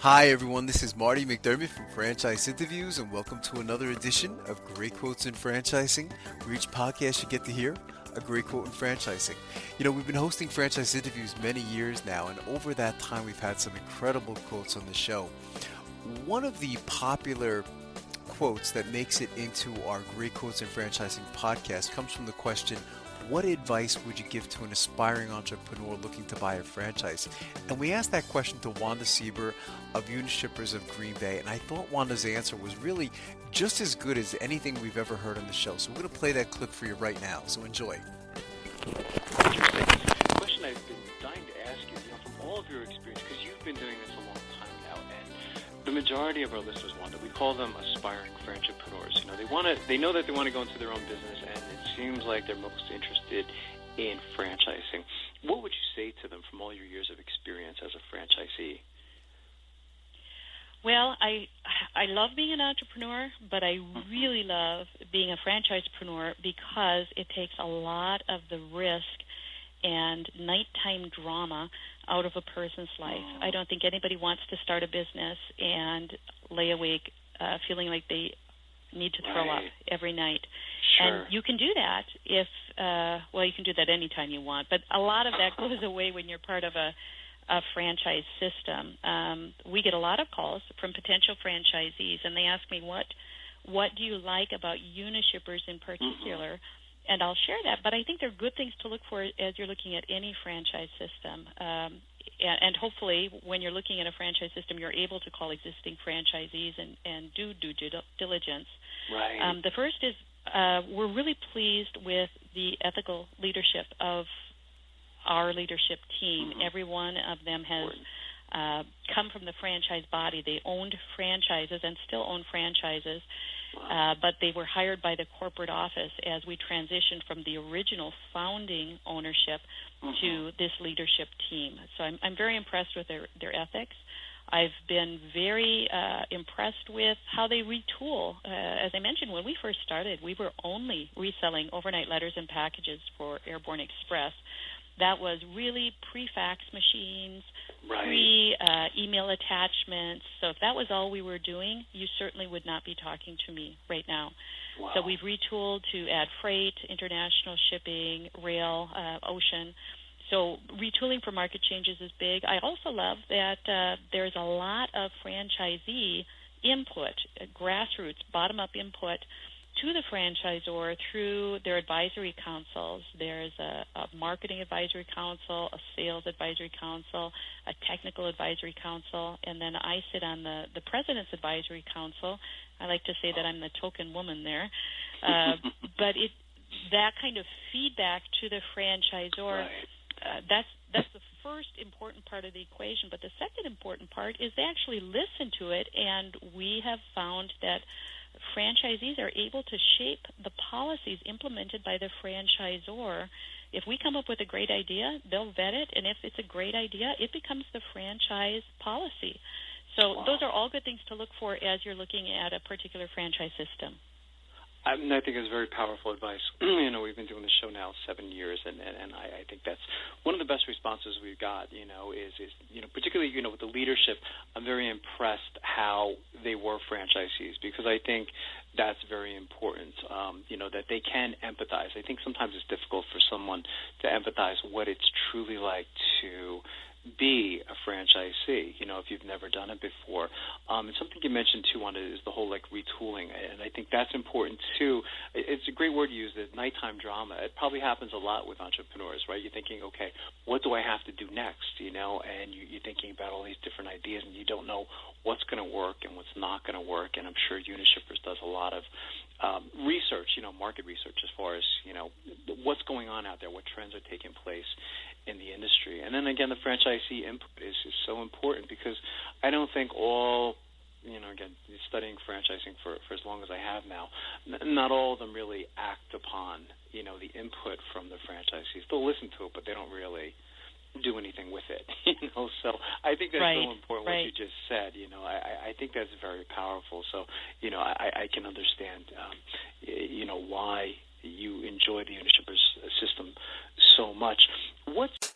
Hi, everyone. This is Marty McDermott from Franchise Interviews, and welcome to another edition of Great Quotes in Franchising, where each podcast you get to hear a great quote in franchising. We've been hosting franchise interviews many years now, and over that time, we've had some incredible quotes on the show. One of the popular quotes that makes it into our Great Quotes in Franchising podcast comes from the question, what advice would you give to an aspiring entrepreneur looking to buy a franchise? And we asked that question to Wanda Sieber of Unishippers of Green Bay, and I thought Wanda's answer was really just as good as anything we've ever heard on the show. So we're going to play that clip for you right now, so enjoy. The question I've been dying to ask you, from all of your experience, because you've been doing this a long time now, and the majority of our listeners, Wanda, we call them aspiring franchipreneurs. They know that they want to go into their own business, and it seems like they're most interested in franchising. What would you say to them from all your years of experience as a franchisee? Well, I love being an entrepreneur, but I really love being a franchisepreneur because it takes a lot of the risk and nighttime drama out of a person's life. I don't think anybody wants to start a business and lay awake feeling like they need to throw up every night. Sure. And you can do that if, you can do that anytime you want, but a lot of that goes away when you're part of a franchise system. We get a lot of calls from potential franchisees, and they ask me, what do you like about Unishippers in particular? Mm-hmm. And I'll share that, but I think they're good things to look for as you're looking at any franchise system. And hopefully, when you're looking at a franchise system, you're able to call existing franchisees and do due diligence. Right. The first is we're really pleased with the ethical leadership of our leadership team. Mm-hmm. Every one of them has come from the franchise body. They owned franchises and still own franchises. Wow. But they were hired by the corporate office as we transitioned from the original founding ownership to this leadership team. So I'm very impressed with their ethics. I've been very impressed with how they retool. As I mentioned, when we first started, we were only reselling overnight letters and packages for Airborne Express. That was really pre-fax machines, pre-email attachments. So if that was all we were doing, you certainly would not be talking to me right now. Wow. So we've retooled to add freight, international shipping, rail, ocean. So retooling for market changes is big. I also love that there's a lot of franchisee input, grassroots, bottom-up input to the franchisor through their advisory councils. There's a marketing advisory council, a sales advisory council, a technical advisory council, and then I sit on the president's advisory council. I like to say that I'm the token woman there. But that kind of feedback to the franchisor, that's the first important part of the equation. But the second important part is they actually listen to it, and we have found that franchisees are able to shape the policies implemented by the franchisor. If we come up with a great idea, they'll vet it, and if it's a great idea, it becomes the franchise policy. So those are all good things to look for as you're looking at a particular franchise system. I think it's very powerful advice. We've been doing the show now 7 years, and I think that's one of the best responses we've got, is particularly, with the leadership. I'm very impressed how they were franchisees, because I think that's very important, that they can empathize. I think sometimes it's difficult for someone to empathize what it's truly like to be a franchisee, if you've never done it before. And something you mentioned, too, on it is the whole, retooling, and I think that's important, too. It's a great word to use, the nighttime drama. It probably happens a lot with entrepreneurs, right? You're thinking, okay, what do I have to do next, and you're thinking about all these different ideas, and you don't know what's going to work and what's not going to work, and I'm sure Unishippers does a lot of research, market research as far as, what's going on out there, what trends are taking place in the industry. And then again, the franchisee input is so important, because I don't think all, again, studying franchising for as long as I have now, not all of them really act upon, the input from the franchisees. They'll listen to it, but they don't really do anything with it, So I think that's so important what you just said, I think that's very powerful. So, I can understand, why you enjoy the Unishippers system so much. What's